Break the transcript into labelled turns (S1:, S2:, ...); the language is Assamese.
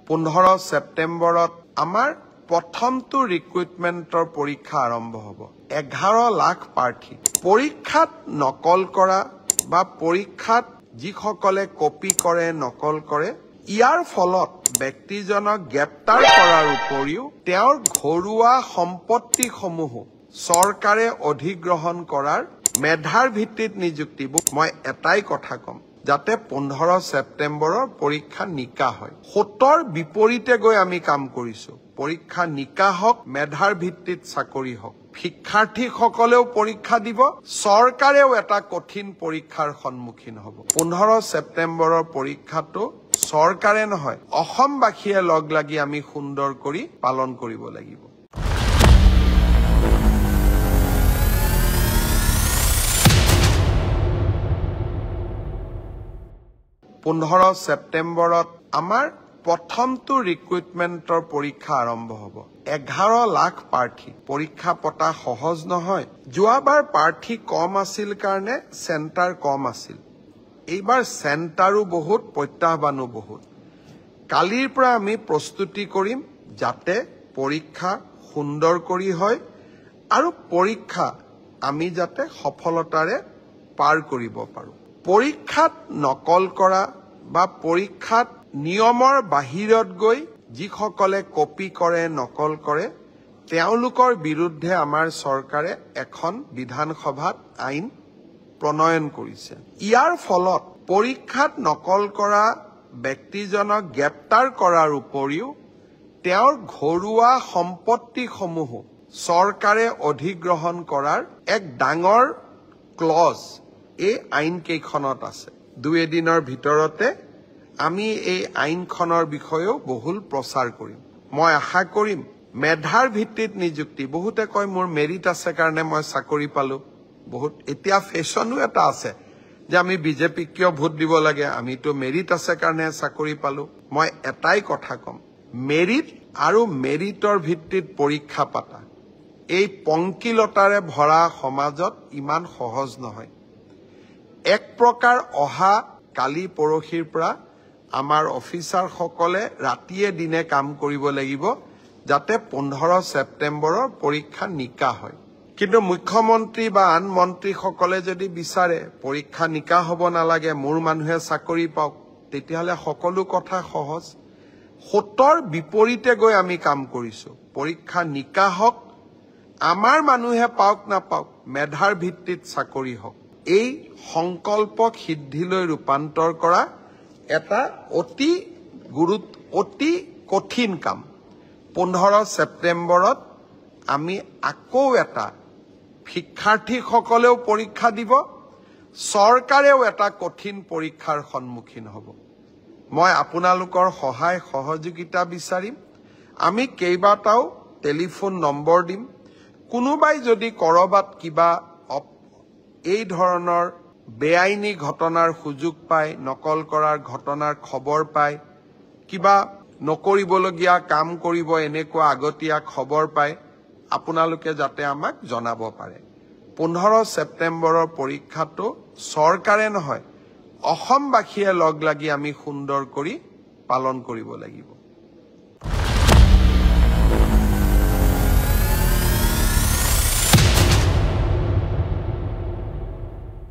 S1: 15 সেপ্টেম্বৰত আমাৰ প্ৰথমটো ৰিক্ৰুটমেণ্টৰ পৰীক্ষা আৰম্ভ হ'ব। 11 লাখ প্ৰাৰ্থী পৰীক্ষাত নকল কৰা বা পৰীক্ষাত যিসকলে কপি কৰে নকল কৰে ইয়াৰ ফলত ব্যক্তিজনক গ্ৰেপ্তাৰ কৰাৰ উপৰিও তেওঁৰ ঘৰুৱা সম্পত্তিসমূহ চৰকাৰে অধিগ্ৰহণ কৰাৰ মেধাৰ ভিত্তিত নিযুক্তি। মই এটাই কথা কম, যাতে 15 সেপ্টেম্বৰৰ পৰীক্ষা নিকা হয়। 7ৰ বিপৰীতে গৈ আমি কাম কৰিছো। পৰীক্ষা নিকা হওক, মেধাৰ ভিত্তিত চাকৰি হওক। শিক্ষাৰ্থীসকলেও পৰীক্ষা দিব, চৰকাৰেও এটা কঠিন পৰীক্ষাৰ সন্মুখীন হ'ব। 15 সেপ্টেম্বৰৰ পৰীক্ষাটো চৰকাৰে নহয়, অসমবাসীয়ে লগ লাগি আমি সুন্দৰ কৰি পালন কৰিব লাগিব। 15 সেপ্টেম্বৰত আমাৰ প্ৰথমটো ৰিক্ৰুটমেণ্টৰ পৰীক্ষা আৰম্ভ হ'ব। 11 লাখ প্ৰাৰ্থী পৰীক্ষা পতা সহজ নহয়। যোৱাবাৰ প্ৰাৰ্থী কম আছিল কাৰণে চেণ্টাৰ কম আছিল। এইবাৰ চেণ্টাৰো বহুত, প্ৰত্যাহ্বানো বহুত। কালিৰ পৰা আমি প্ৰস্তুতি কৰিম যাতে পৰীক্ষা সুন্দৰ কৰি হয় আৰু পৰীক্ষা আমি যাতে সফলতাৰে পাৰ কৰিব পাৰোঁ। পৰীক্ষাত নকল কৰা বা পৰীক্ষাত নিয়মৰ বাহিৰত গৈ যিসকলে কপি কৰে নকল কৰে তেওঁলোকৰ বিৰুদ্ধে আমাৰ চৰকাৰে এখন বিধানসভাত আইন প্ৰণয়ন কৰিছে। ইয়াৰ ফলত পৰীক্ষাত নকল কৰা ব্যক্তিজনক গ্ৰেপ্তাৰ কৰাৰ উপৰিও তেওঁৰ ঘৰুৱা সম্পত্তিসমূহ চৰকাৰে অধিগ্ৰহণ কৰাৰ এক ডাঙৰ ক্লজ এই আইন কেইখনত আছে। 2 দিনৰ ভিতৰতে আমি এই আইনখনৰ বিষয়েও বহুল প্ৰচাৰ কৰিম। মই আশা কৰিম মেধাৰ ভিত্তিত নিযুক্তি। বহুতে কয় মোৰ মেৰিট আছে কাৰণে মই চাকৰি পালো। বহুত এতিয়া ফেশ্বনো এটা আছে যে আমি বিজেপিক কিয় ভোট দিব লাগে, আমিতো মেৰিট আছে কাৰণে চাকৰি পালো। মই এটাই কথা কম, মেৰিট আৰু মেৰিটৰ ভিত্তিত পৰীক্ষা পাতা এই পংকিলতাৰে ভৰা সমাজত ইমান সহজ নহয়। এক প্ৰকাৰ অহা কালি পৰহিৰ পৰা আমাৰ অফিচাৰসকলে ৰাতিয়ে দিনে কাম কৰিব লাগিব যাতে 15 সেপ্টেম্বৰৰ পৰীক্ষা নিকা হয়। কিন্তু মুখ্যমন্ত্ৰী বা আন মন্ত্ৰীসকলে যদি বিচাৰে পৰীক্ষা নিকা হ'ব নালাগে, মোৰ মানুহে চাকৰি পাওক, তেতিয়াহ'লে সকলো কথা সহজ। 7ৰ বিপৰীতে গৈ আমি কাম কৰিছো। পৰীক্ষা নিকা হওক, আমাৰ মানুহে পাওক নাপাওক, মেধাৰ ভিত্তিত চাকৰি হওক। এই সংকল্পক সিদ্ধিলৈ ৰূপান্তৰ কৰা এটা অতি কঠিন কাম। 15 সেপ্টেম্বৰত আমি আকৌ এটা শিক্ষাৰ্থীসকলেও পৰীক্ষা দিব, চৰকাৰেও এটা কঠিন পৰীক্ষাৰ সন্মুখীন হ'ব। মই আপোনালোকৰ সহায় সহযোগিতা বিচাৰিম। আমি কেইবাটাও টেলিফোন নম্বৰ দিম। কোনোবাই যদি কৰবাত কিবা এই ধৰণৰ বেআইনী ঘটনাৰ সুযোগ পায়, নকল কৰাৰ ঘটনাৰ খবৰ পায়, কিবা নকৰিবলগীয়া কাম কৰিব এনেকুৱা আগতীয়া খবৰ পায়, আপোনালোকে যাতে আমাক জনাব পাৰে। 15 সেপ্টেম্বৰৰ পৰীক্ষাটো চৰকাৰে নহয়, অসমবাসীয়ে লগ লাগি আমি সুন্দৰ কৰি পালন কৰিব লাগিব।